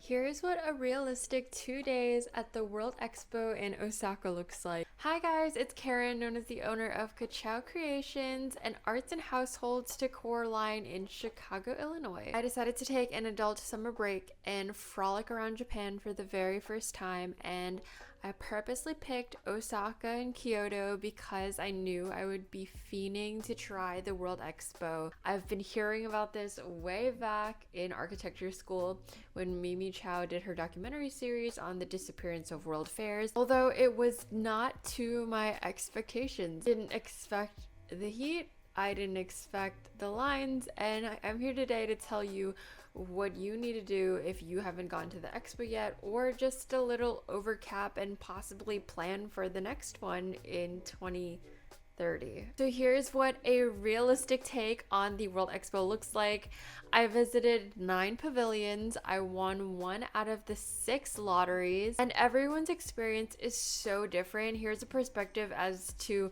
Here's what a realistic 2 days at the World Expo in Osaka looks like. Hi guys, it's Karen, known as the owner of Kachow Creations, an arts and households decor line in Chicago, Illinois. I decided to take an adult summer break and frolic around Japan for the very first time, and I purposely picked Osaka and Kyoto because I knew I would be fiending to try the World Expo. I've been hearing about this way back in architecture school when Mimi Chow did her documentary series on the disappearance of world fairs, although it was not to my expectations. Didn't expect the heat, I didn't expect the lines, and I'm here today to tell you what you need to do if you haven't gone to the expo yet, or just a little overcap and possibly plan for the next one in 2030. So here's what a realistic take on the World Expo looks like. I visited 9 pavilions. I won 1 out of the 6 lotteries, and everyone's experience is so different. Here's a perspective as to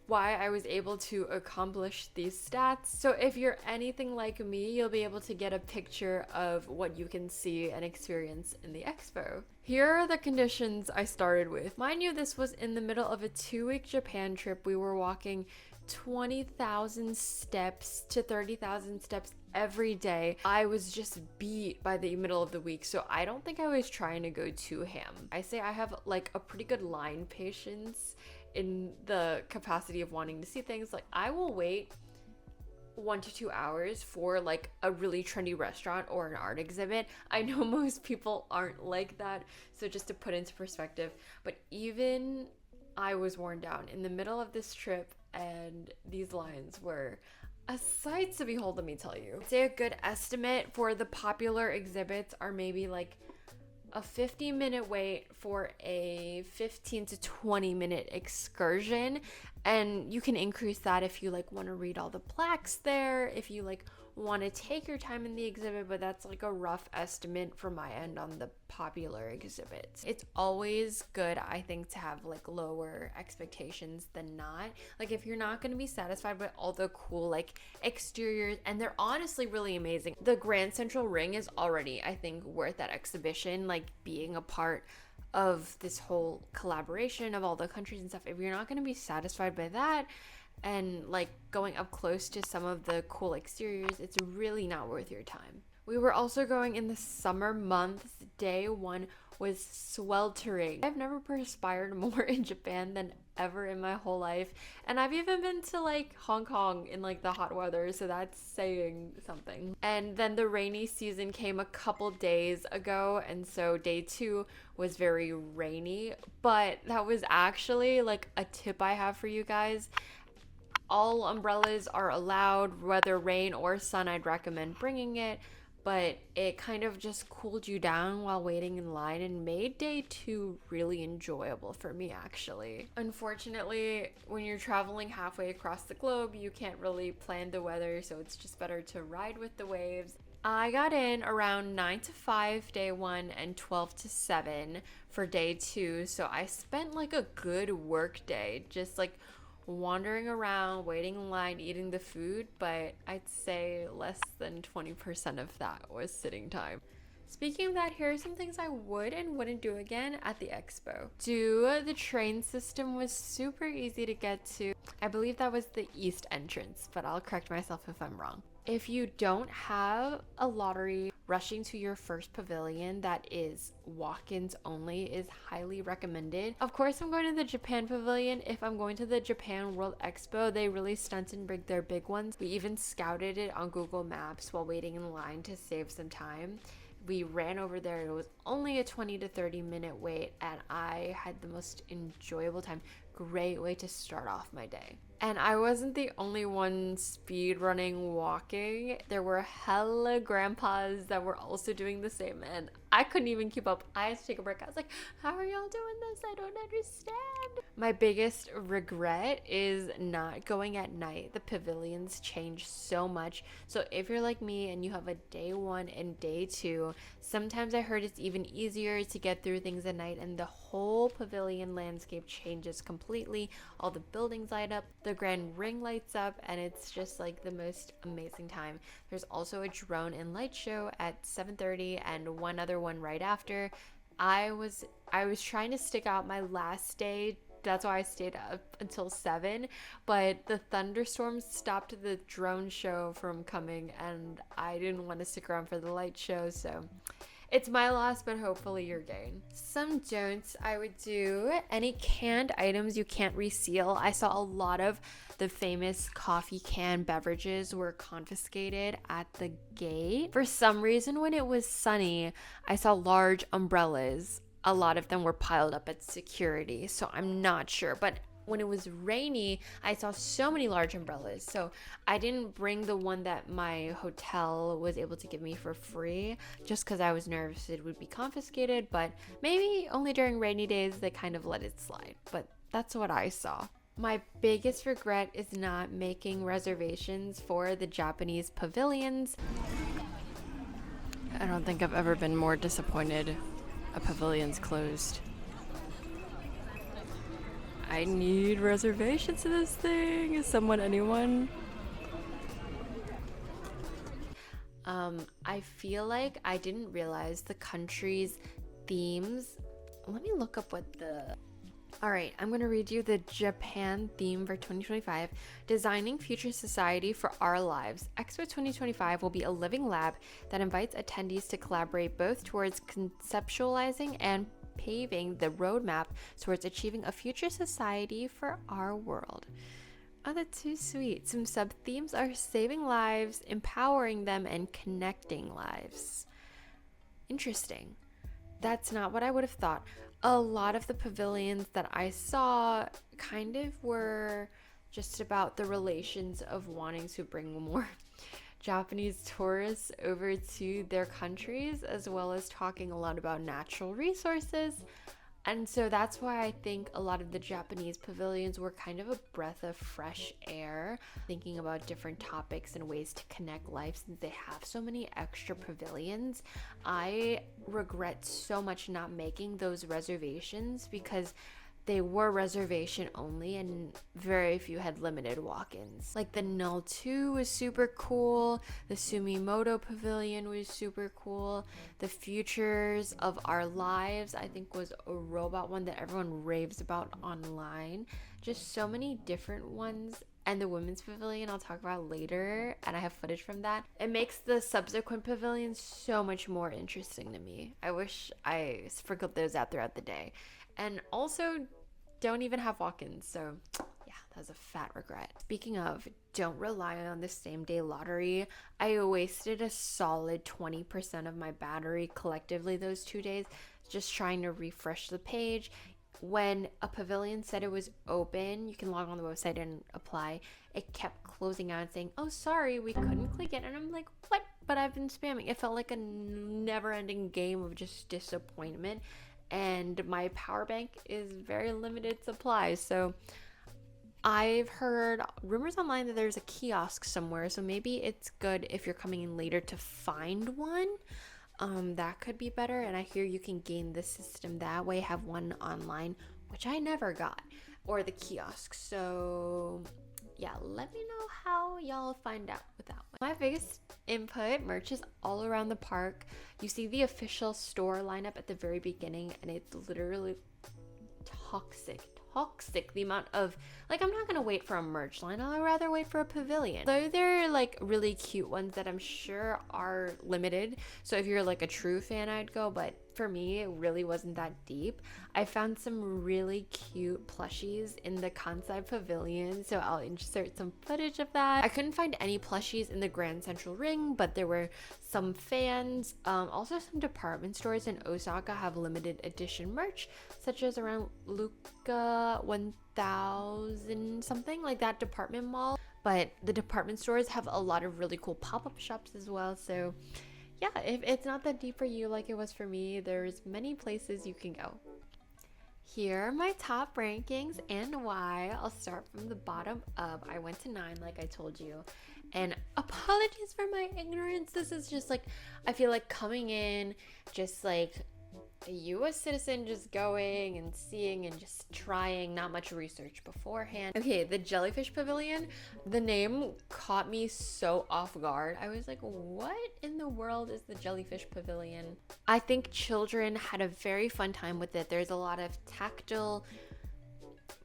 why I was able to accomplish these stats. So if you're anything like me, you'll be able to get a picture of what you can see and experience in the expo. Here are the conditions I started with. Mind you, this was in the middle of a 2-week Japan trip. We were walking 20,000 steps to 30,000 steps every day. I was just beat by the middle of the week, so I don't think I was trying to go too ham. I say I have like a pretty good line patience in the capacity of wanting to see things. Like, I will wait 1 to 2 hours for like a really trendy restaurant or an art exhibit. I know most people aren't like that, so just to put into perspective, but even I was worn down in the middle of this trip, and these lines were a sight to behold, let me tell you. I'd say a good estimate for the popular exhibits are maybe like a 50-minute wait for a 15 to 20-minute excursion, and you can increase that if you like want to read all the plaques there, if you like want to take your time in the exhibit, but that's like a rough estimate from my end on the popular exhibits. It's always good, I think, to have like lower expectations than not. Like, if you're not going to be satisfied with all the cool like exteriors, and they're honestly really amazing. The Grand Central Ring is already, I think, worth that exhibition, like being a part of this whole collaboration of all the countries and stuff. If you're not going to be satisfied by that, and like going up close to some of the cool exteriors, it's really not worth your time. We were also going in the summer months. Day 1 was sweltering. I've never perspired more in Japan than ever in my whole life, and I've even been to like Hong Kong in like the hot weather, so that's saying something. And then the rainy season came a couple days ago, and so day 2 was very rainy, but that was actually like a tip I have for you guys. All umbrellas are allowed, whether rain or sun. I'd recommend bringing it, but it kind of just cooled you down while waiting in line and made day 2 really enjoyable for me, actually. Unfortunately, when you're traveling halfway across the globe, you can't really plan the weather, so it's just better to ride with the waves. I got in around 9 to 5 day 1 and 12 to 7 for day 2, so I spent like a good work day just like wandering around, waiting in line, eating the food, but I'd say less than 20% of that was sitting time. Speaking of that, here are some things I would and wouldn't do again at the expo. The train system was super easy to get to. I believe that was the east entrance, but I'll correct myself if I'm wrong. If you don't have a lottery, rushing to your first pavilion that is walk-ins only is highly recommended. Of course, I'm going to the Japan pavilion. If I'm going to the Japan World Expo, they really stunt and bring their big ones. We even scouted it on Google Maps while waiting in line to save some time. We ran over there. It was only a 20 to 30 minute wait, and I had the most enjoyable time. Great way to start off my day. And I wasn't the only one speed running walking. There were hella grandpas that were also doing the same, and I couldn't even keep up. I had to take a break. I was like, how are y'all doing this? I don't understand. My biggest regret is not going at night. The pavilions change so much. So if you're like me and you have a day 1 and day 2, sometimes I heard it's even easier to get through things at night, and the whole pavilion landscape changes completely. All the buildings light up. the grand ring lights up, and it's just like the most amazing time. There's also a drone and light show at 7:30 and one other one right after. I was trying to stick out my last day. That's why I stayed up until 7, but the thunderstorms stopped the drone show from coming, and I didn't want to stick around for the light show, so it's my loss, but hopefully your gain. Some don'ts I would do: any canned items you can't reseal. I saw a lot of the famous coffee can beverages were confiscated at the gate. For some reason, when it was sunny, I saw large umbrellas. A lot of them were piled up at security, so I'm not sure. But when it was rainy, I saw so many large umbrellas. So I didn't bring the one that my hotel was able to give me for free, just because I was nervous it would be confiscated. But maybe only during rainy days they kind of let it slide. But that's what I saw. My biggest regret is not making reservations for the Japanese pavilions. I don't think I've ever been more disappointed a pavilion's closed. I need reservations to this thing. Is anyone? I feel like I didn't realize the country's themes. Let me look up what the... Alright, I'm going to read you the Japan theme for 2025. Designing Future Society for Our Lives. Expo 2025 will be a living lab that invites attendees to collaborate both towards conceptualizing and paving the roadmap towards achieving a future society for our world. Oh, that's too sweet. Some sub-themes are saving lives, empowering them, and connecting lives. Interesting. That's not what I would have thought. A lot of the pavilions that I saw kind of were just about the relations of wanting to bring more Japanese tourists over to their countries, as well as talking a lot about natural resources. And so that's why I think a lot of the Japanese pavilions were kind of a breath of fresh air, thinking about different topics and ways to connect life since they have so many extra pavilions. I regret so much not making those reservations because they were reservation only and very few had limited walk-ins. Like the Null 2 was super cool. The Sumimoto Pavilion was super cool. The Futures of Our Lives, I think, was a robot one that everyone raves about online. Just so many different ones. And the Women's Pavilion I'll talk about later, and I have footage from that. It makes the subsequent pavilions so much more interesting to me. I wish I sprinkled those out throughout the day. And also don't even have walk-ins, so yeah, that's a fat regret. Speaking of, don't rely on the same day lottery. I wasted a solid 20% of my battery collectively those 2 days just trying to refresh the page. When a pavilion said it was open, you can log on the website and apply. It kept closing out and saying, oh, sorry, we couldn't click it. And I'm like, what? But I've been spamming. It felt like a never-ending game of just disappointment. And my power bank is very limited supply, so I've heard rumors online that there's a kiosk somewhere, so maybe it's good if you're coming in later to find one. That could be better. And I hear you can game the system that way, have one online, which I never got, or the kiosk. So yeah, let me know how y'all find out with that one. My biggest input: merch is all around the park. You see the official store lineup at the very beginning, and it's literally toxic. The amount of, like, I'm not gonna wait for a merch line. I'll rather wait for a pavilion. Though they're like really cute ones that I'm sure are limited, so if you're like a true fan, I'd go, but for me it really wasn't that deep. I found some really cute plushies in the Kansai Pavilion, so I'll insert some footage of that. I couldn't find any plushies in the Grand Central Ring, but there were some fans. Also some department stores in Osaka have limited edition merch, such as around Luca 1000 something, like that department mall. But the department stores have a lot of really cool pop-up shops as well, so yeah, if it's not that deep for you like it was for me, there's many places you can go. Here are my top rankings and why. I'll start from the bottom up. I went to 9 like I told you, and apologies for my ignorance. This is just like, I feel like coming in just like a US citizen just going and seeing and just trying, not much research beforehand. Okay, the Jellyfish Pavilion, the name caught me so off guard. I was like, what in the world is the Jellyfish Pavilion? I think children had a very fun time with it. There's a lot of tactile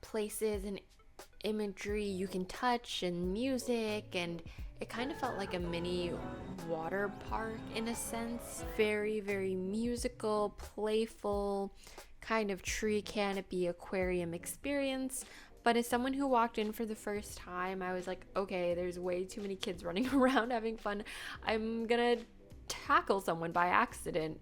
places and imagery you can touch and music, and it kind of felt like a mini water park in a sense. Very, very musical, playful, kind of tree canopy aquarium experience. But as someone who walked in for the first time, I was like, okay, there's way too many kids running around having fun. I'm gonna tackle someone by accident.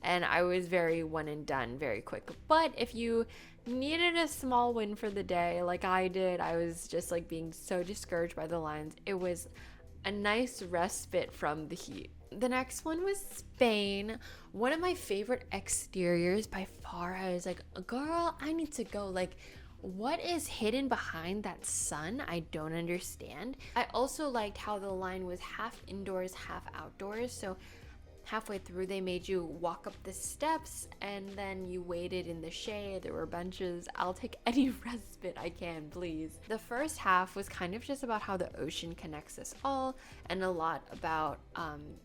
And I was very one and done very quick. But if you needed a small win for the day like I did, I was just like being so discouraged by the lines. It was a nice respite from the heat. The next one was Spain. One of my favorite exteriors by far. I was like, girl, I need to go. Like, what is hidden behind that sun? I don't understand. I also liked how the line was half indoors, half outdoors. So halfway through they made you walk up the steps and then you waited in the shade. There were benches. I'll take any respite I can, please. The first half was kind of just about how the ocean connects us all, and a lot about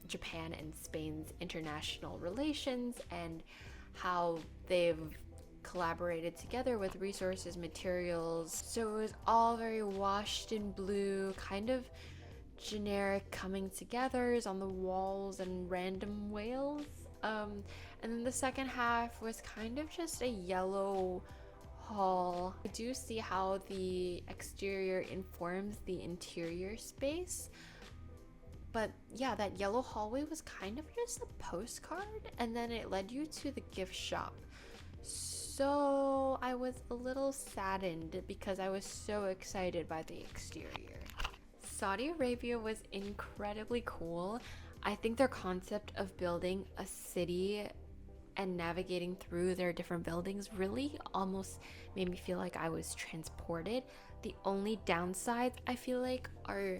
Japan and Spain's international relations and how they've collaborated together with resources, materials. So it was all very washed in blue, kind of generic coming togethers on the walls and random whales. And then the second half was kind of just a yellow hall. I do see how the exterior informs the interior space, but yeah, that yellow hallway was kind of just a postcard, and then it led you to the gift shop. So I was a little saddened because I was so excited by the exterior. Saudi Arabia was incredibly cool. I think their concept of building a city and navigating through their different buildings really almost made me feel like I was transported. The only downsides I feel like are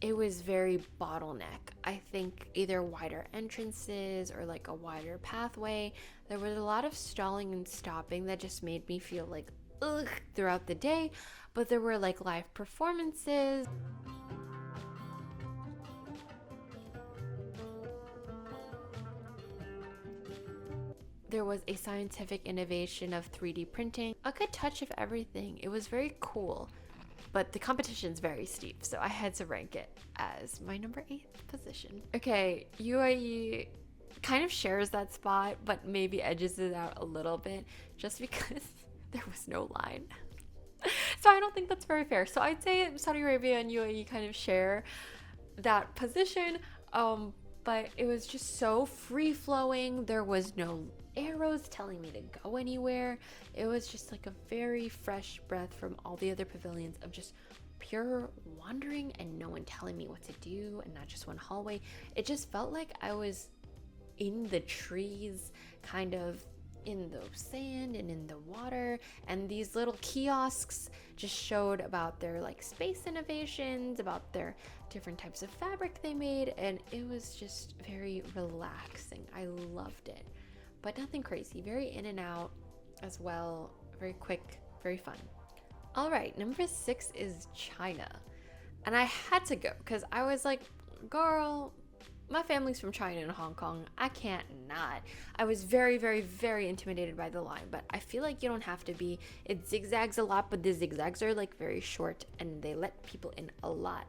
it was very bottleneck. I think either wider entrances or like a wider pathway. There was a lot of stalling and stopping that just made me feel like ugh throughout the day, but there were like live performances. There was a scientific innovation of 3D printing, a good touch of everything. It was very cool, but the competition's very steep, so I had to rank it as my number 8th position. Okay, UAE kind of shares that spot, but maybe edges it out a little bit just because there was no line. So I don't think that's very fair. So I'd say Saudi Arabia and UAE kind of share that position, but it was just so free-flowing. There was no arrows telling me to go anywhere. It was just like a very fresh breath from all the other pavilions of just pure wandering and no one telling me what to do and not just one hallway. It just felt like I was in the trees, kind of in the sand and in the water, and these little kiosks just showed about their like space innovations, about their different types of fabric they made, and it was just very relaxing. I loved it, but nothing crazy. Very in and out as well, very quick, very fun. All right, number 6 is China, and I had to go because I was like, girl, my family's from China and Hong Kong. I can't not. I was very, very, very intimidated by the line, but I feel like you don't have to be. It zigzags a lot, but the zigzags are like very short and they let people in a lot.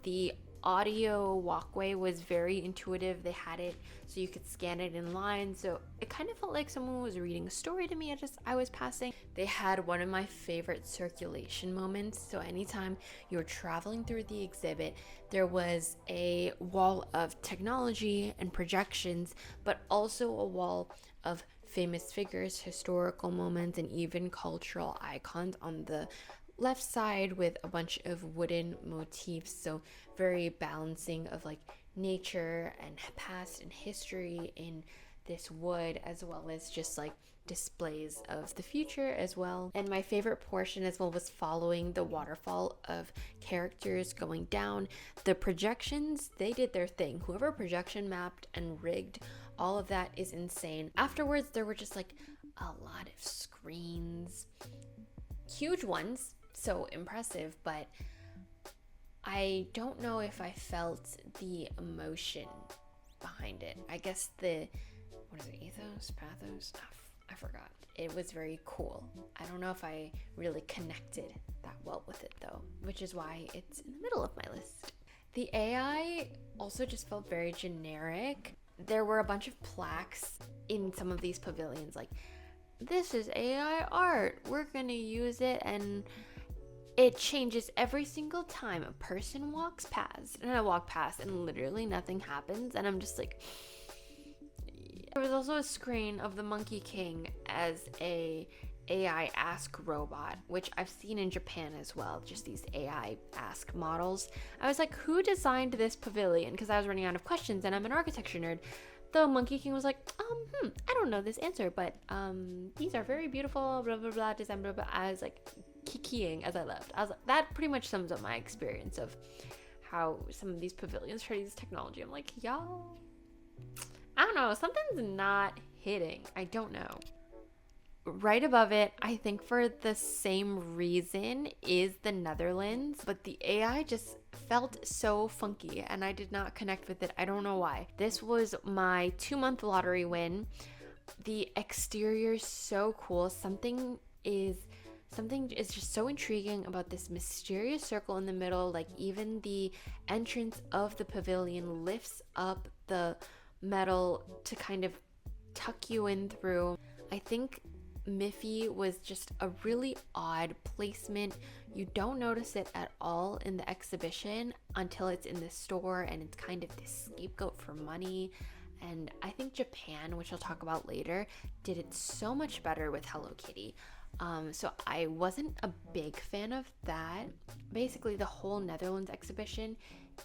The audio walkway was very intuitive. They had it so you could scan it in line, so it kind of felt like someone was reading a story to me as I was passing. They had one of my favorite circulation moments. So anytime you were traveling through the exhibit, there was a wall of technology and projections, but also a wall of famous figures, historical moments, and even cultural icons on the left side with a bunch of wooden motifs. So very balancing of like nature and past and history in this wood, as well as just like displays of the future as well. And my favorite portion as well was following the waterfall of characters going down. The projections, they did their thing. Whoever projection mapped and rigged all of that is insane. Afterwards, there were just like a lot of screens, huge ones, so impressive, but I don't know if I felt the emotion behind it. I guess what is it, ethos, pathos? I forgot. It was very cool. I don't know if I really connected that well with it though, which is why it's in the middle of my list. The AI also just felt very generic. There were a bunch of plaques in some of these pavilions, like, this is AI art, we're gonna use it, and it changes every single time a person walks past. And I walk past and literally nothing happens, and I'm just like, there was also a screen of the Monkey King as a AI Ask robot, which I've seen in Japan as well, just these AI Ask models. I was like, who designed this pavilion? Because I was running out of questions and I'm an architecture nerd. The Monkey King was like, I don't know this answer, but these are very beautiful, blah, blah, blah, design, blah, blah. I was like kikiing as I left. I was like, that pretty much sums up my experience of how some of these pavilions try to use technology. I'm like, y'all, I don't know, something's not hitting. I don't know. Right above it, I think for the same reason, is the Netherlands, but the AI just felt so funky and I did not connect with it. I don't know why. This was my 2-month lottery win. The exterior is so cool. Something is just so intriguing about this mysterious circle in the middle. Like, even the entrance of the pavilion lifts up the metal to kind of tuck you in through. I think Miffy was just a really odd placement. You don't notice it at all in the exhibition until it's in the store, and it's kind of this scapegoat for money. And I think Japan, which I'll talk about later, did it so much better with Hello Kitty. So I wasn't a big fan of that. Basically, the whole Netherlands exhibition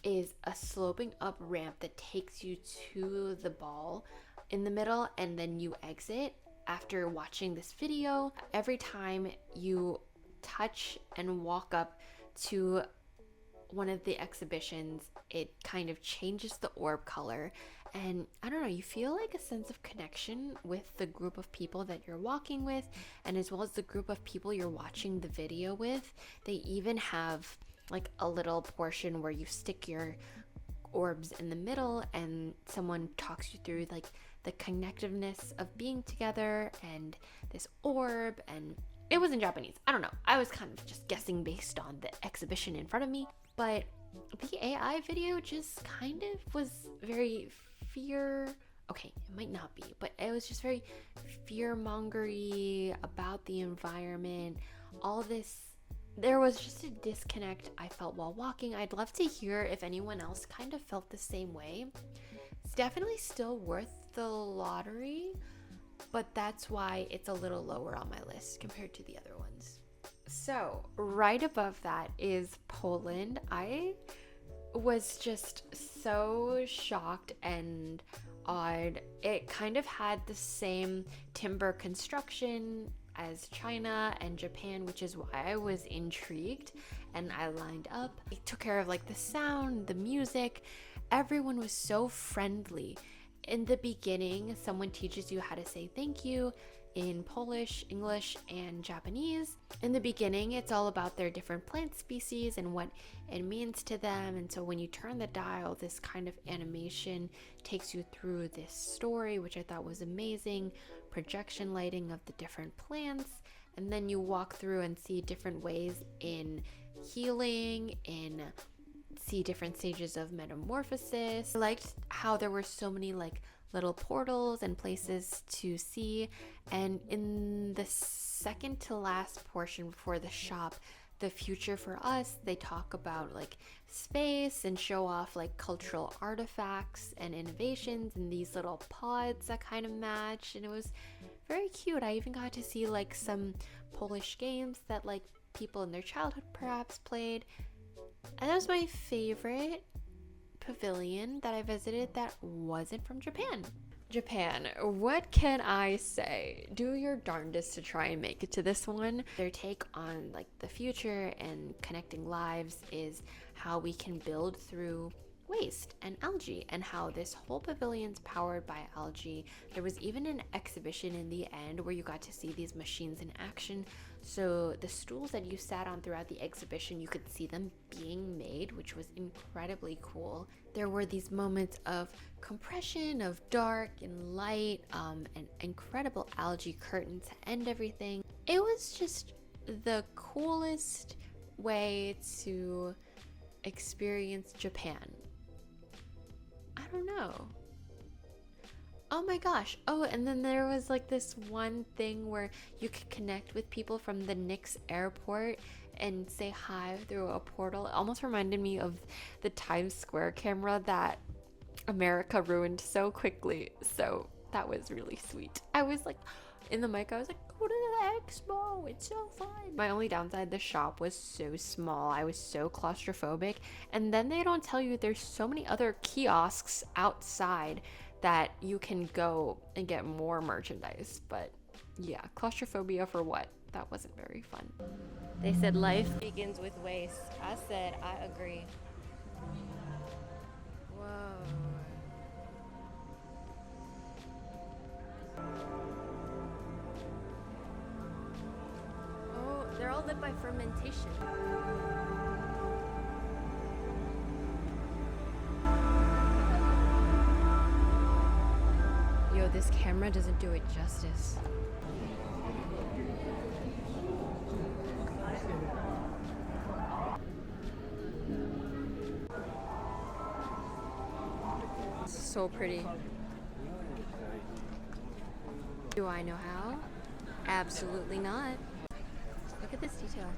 is a sloping up ramp that takes you to the ball in the middle, and then you exit. After watching this video, every time you touch and walk up to one of the exhibitions, it kind of changes the orb color, and I don't know, you feel like a sense of connection with the group of people that you're walking with, and as well as the group of people you're watching the video with. They even have like a little portion where you stick your orbs in the middle and someone talks you through like the connectiveness of being together and this orb, and it was in Japanese. I don't know. I was kind of just guessing based on the exhibition in front of me, but the AI video just kind of was very okay, it might not be, but it was just very fear-mongery about the environment. All this, there was just a disconnect I felt while walking. I'd love to hear if anyone else kind of felt the same way. It's definitely still worth the lottery, but that's why it's a little lower on my list compared to the other ones. So right above that is Poland. I was just so shocked and odd. It kind of had the same timber construction as China and Japan, which is why I was intrigued and I lined up. It took care of like the sound, the music. Everyone was so friendly. In the beginning, someone teaches you how to say thank you in Polish, English, and Japanese. In the beginning, it's all about their different plant species and what it means to them. And so when you turn the dial, this kind of animation takes you through this story, which I thought was amazing. Projection lighting of the different plants. And then you walk through and see different ways in healing, see different stages of metamorphosis. I liked how there were so many like little portals and places to see. And in the second to last portion before the shop, the future for us, they talk about like space and show off like cultural artifacts and innovations in these little pods that kind of match, and it was very cute. I even got to see like some Polish games that like people in their childhood perhaps played. And that was my favorite pavilion that I visited that wasn't from Japan. Japan, what can I say? Do your darndest to try and make it to this one. Their take on like the future and connecting lives is how we can build through waste and algae, and how this whole pavilion's powered by algae. There was even an exhibition in the end where you got to see these machines in action. So the stools that you sat on throughout the exhibition, you could see them being made, which was incredibly cool. There were these moments of compression, of dark and light, and incredible algae curtain to end everything. It was just the coolest way to experience Japan. I don't know. Oh my gosh. Oh, and then there was like this one thing where you could connect with people from the Knicks airport and say hi through a portal. It almost reminded me of the Times Square camera that America ruined so quickly. So that was really sweet. I was like, in the mic, I was like, go to the expo, it's so fun. My only downside, the shop was so small. I was so claustrophobic. And then they don't tell you there's so many other kiosks outside that you can go and get more merchandise. But yeah, claustrophobia for what? That wasn't very fun. They said life begins with waste. I said I agree. Whoa. Oh, they're all lit by fermentation. Yo, this camera doesn't do it justice. So pretty. Do I know how? Absolutely not. Look at this detail.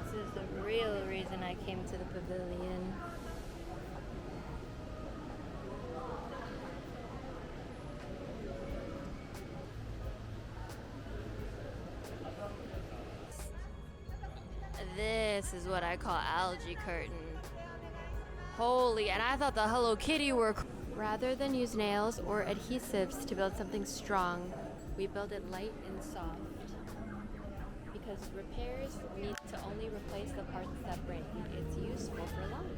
This is the real reason I came to the pavilion. This is what I call algae curtain. Holy, and I thought the Hello Kitty were Rather than use nails or adhesives to build something strong, we build it light and soft. Because repairs need to only replace the parts that break. It's useful for longer.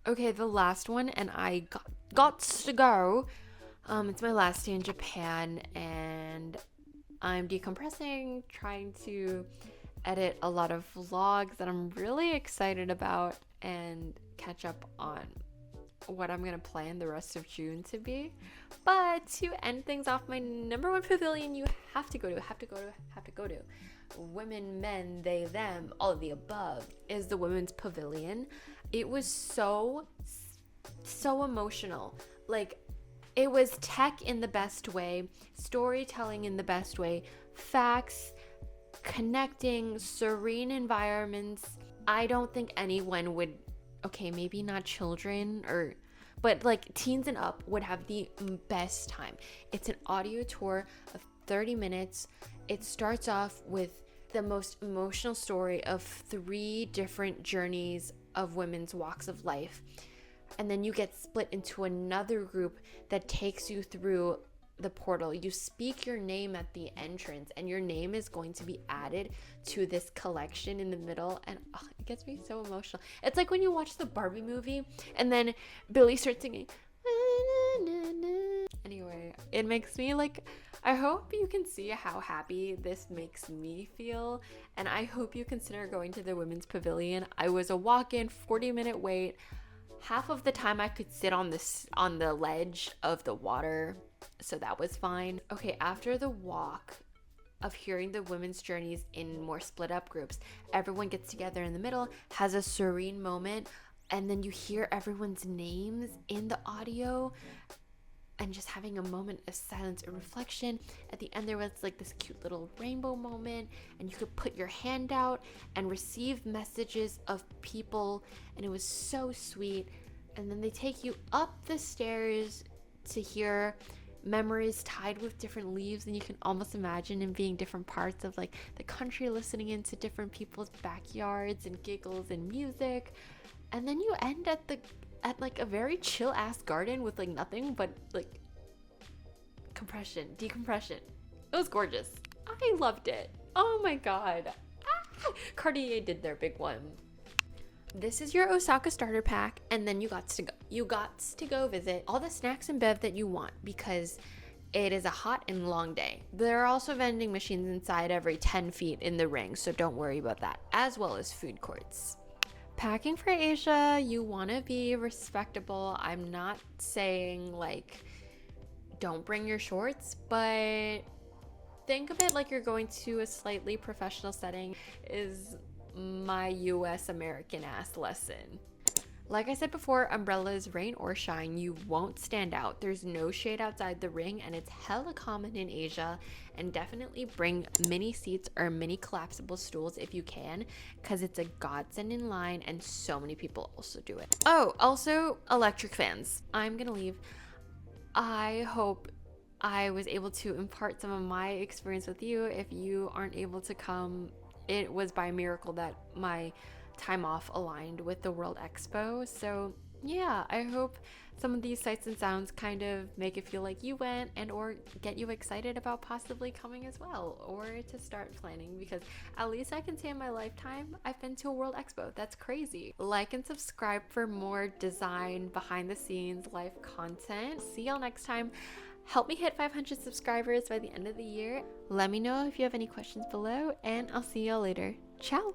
Okay, the last one, and I got to go. It's my last day in Japan, and I'm decompressing, trying to edit a lot of vlogs that I'm really excited about and catch up on what I'm gonna plan the rest of June to be. But to end things off, my number one pavilion you have to go to, women, men, they, them, all of the above, is the women's pavilion. It was so emotional. Like, it was tech in the best way, storytelling in the best way, facts, connecting, serene environments. I don't think anyone would, okay, maybe not children, but like teens and up would have the best time. It's an audio tour of 30 minutes. It starts off with the most emotional story of 3 different journeys of women's walks of life. And then you get split into another group that takes you through the portal. You speak your name at the entrance, and your name is going to be added to this collection in the middle, and it gets me so emotional. It's like when you watch the Barbie movie and then Billy starts singing. Anyway, it makes me like, I hope you can see how happy this makes me feel, and I hope you consider going to the women's pavilion. I was a walk-in, 40-minute wait. Half of the time I could sit on the ledge of the water, so that was fine. Okay, after the walk of hearing the women's journeys in more split up groups, everyone gets together in the middle, has a serene moment, and then you hear everyone's names in the audio and just having a moment of silence and reflection. At the end there was like this cute little rainbow moment, and you could put your hand out and receive messages of people, and it was so sweet. And then they take you up the stairs to hear memories tied with different leaves, and you can almost imagine them being different parts of like the country, listening into different people's backyards and giggles and music. And then you end at like a very chill ass garden with like nothing but like decompression. It was gorgeous. I loved it. Oh my god. Cartier did their big one. This is your Osaka starter pack, and then you got to go. You got to go visit all the snacks and bev that you want because it is a hot and long day. There are also vending machines inside every 10 feet in the ring, so don't worry about that, as well as food courts. Packing for Asia, you want to be respectable. I'm not saying like don't bring your shorts, but think of it like you're going to a slightly professional setting is my US American ass lesson. Like I said before, umbrellas, rain or shine, you won't stand out. There's no shade outside the ring, and it's hella common in Asia. And definitely bring mini seats or mini collapsible stools if you can, because it's a godsend in line, and so many people also do it. Oh, also electric fans. I'm gonna leave. I hope I was able to impart some of my experience with you. If you aren't able to come, it was by miracle that my time off aligned with the World Expo. So yeah, I hope some of these sights and sounds kind of make it feel like you went and or get you excited about possibly coming as well, or to start planning, because at least I can say in my lifetime I've been to a World Expo. That's crazy. Like and subscribe for more design, behind the scenes, life content. See y'all next time. Help me hit 500 subscribers by the end of the year. Let me know if you have any questions below, and I'll see y'all later. Ciao!